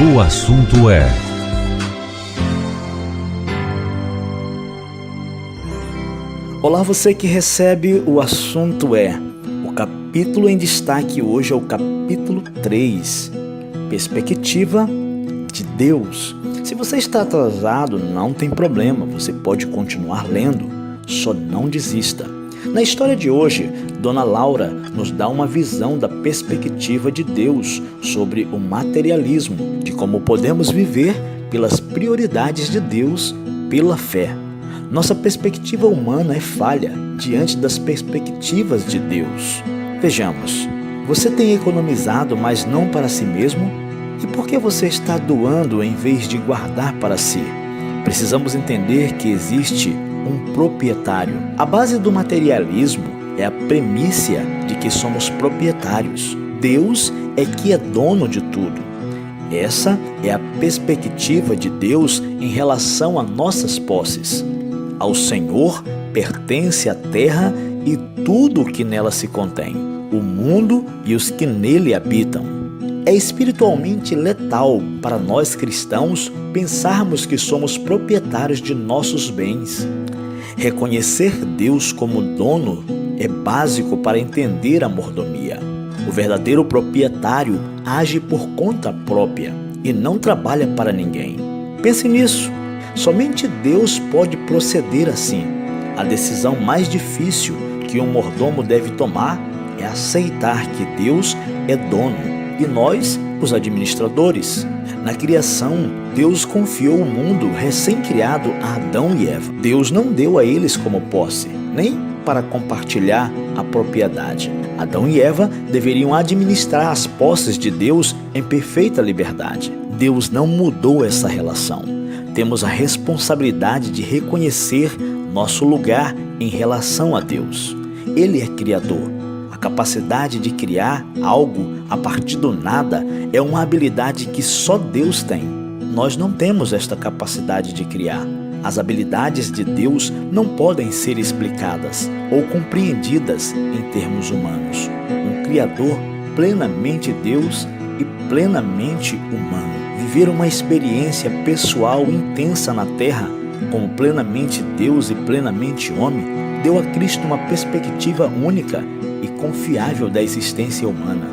O assunto é: Olá, você que recebe o assunto é. O capítulo em destaque hoje é o capítulo 3, Perspectiva de Deus. Se você está atrasado, não tem problema, você pode continuar lendo, só não desista. Na história de hoje, Dona Laura nos dá uma visão da perspectiva de Deus sobre o materialismo, de como podemos viver pelas prioridades de Deus pela fé. Nossa perspectiva humana é falha diante das perspectivas de Deus. Vejamos, você tem economizado, mas não para si mesmo? E por que você está doando em vez de guardar para si? Precisamos entender que existe um proprietário. A base do materialismo é a premissa de que somos proprietários. Deus é que é dono de tudo. Essa é a perspectiva de Deus em relação a nossas posses. Ao Senhor pertence a terra e tudo o que nela se contém, o mundo e os que nele habitam. É espiritualmente letal para nós cristãos pensarmos que somos proprietários de nossos bens. Reconhecer Deus como dono é básico para entender a mordomia. O verdadeiro proprietário age por conta própria e não trabalha para ninguém. Pense nisso. Somente Deus pode proceder assim. A decisão mais difícil que um mordomo deve tomar é aceitar que Deus é dono e nós, os administradores. Na criação, Deus confiou o mundo recém-criado a Adão e Eva. Deus não deu a eles como posse, nem para compartilhar a propriedade. Adão e Eva deveriam administrar as posses de Deus em perfeita liberdade. Deus não mudou essa relação. Temos a responsabilidade de reconhecer nosso lugar em relação a Deus. Ele é Criador. A capacidade de criar algo a partir do nada é uma habilidade que só Deus tem. Nós não temos esta capacidade de criar. As habilidades de Deus não podem ser explicadas ou compreendidas em termos humanos. Um Criador plenamente Deus e plenamente humano. Viver uma experiência pessoal intensa na Terra, como plenamente Deus e plenamente homem, deu a Cristo uma perspectiva única e confiável da existência humana.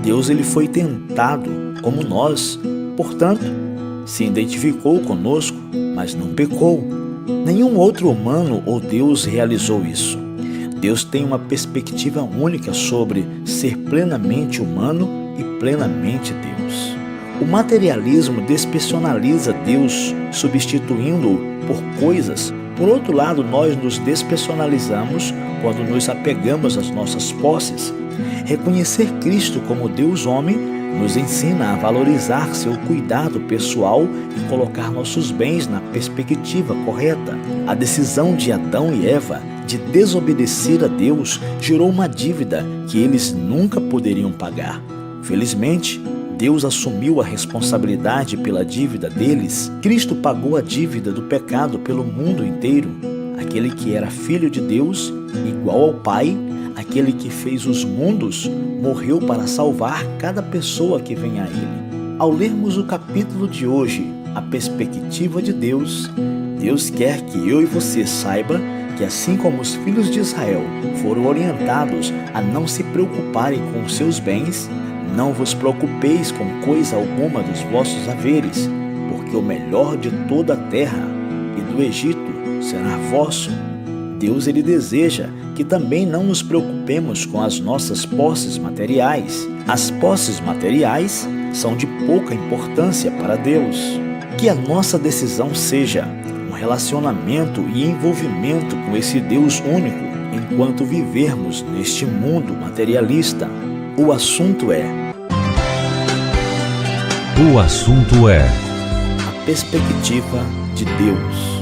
Deus ele foi tentado como nós, portanto, se identificou conosco, mas não pecou. Nenhum outro humano ou Deus realizou isso. Deus tem uma perspectiva única sobre ser plenamente humano e plenamente Deus. O materialismo despersonaliza Deus, substituindo-o por coisas. Por outro lado, nós nos despersonalizamos quando nos apegamos às nossas posses. Reconhecer Cristo como Deus homem nos ensina a valorizar seu cuidado pessoal e colocar nossos bens na perspectiva correta. A decisão de Adão e Eva de desobedecer a Deus gerou uma dívida que eles nunca poderiam pagar. Felizmente, Deus assumiu a responsabilidade pela dívida deles. Cristo pagou a dívida do pecado pelo mundo inteiro. Aquele que era filho de Deus, igual ao Pai, aquele que fez os mundos, morreu para salvar cada pessoa que vem a Ele. Ao lermos o capítulo de hoje, a perspectiva de Deus, Deus quer que eu e você saiba que assim como os filhos de Israel foram orientados a não se preocuparem com os seus bens, não vos preocupeis com coisa alguma dos vossos haveres, porque o melhor de toda a terra e do Egito será vosso. Deus ele deseja que também não nos preocupemos com as nossas posses materiais. As posses materiais são de pouca importância para Deus. Que a nossa decisão seja um relacionamento e envolvimento com esse Deus único enquanto vivermos neste mundo materialista. O assunto é: O assunto é: a perspectiva de Deus.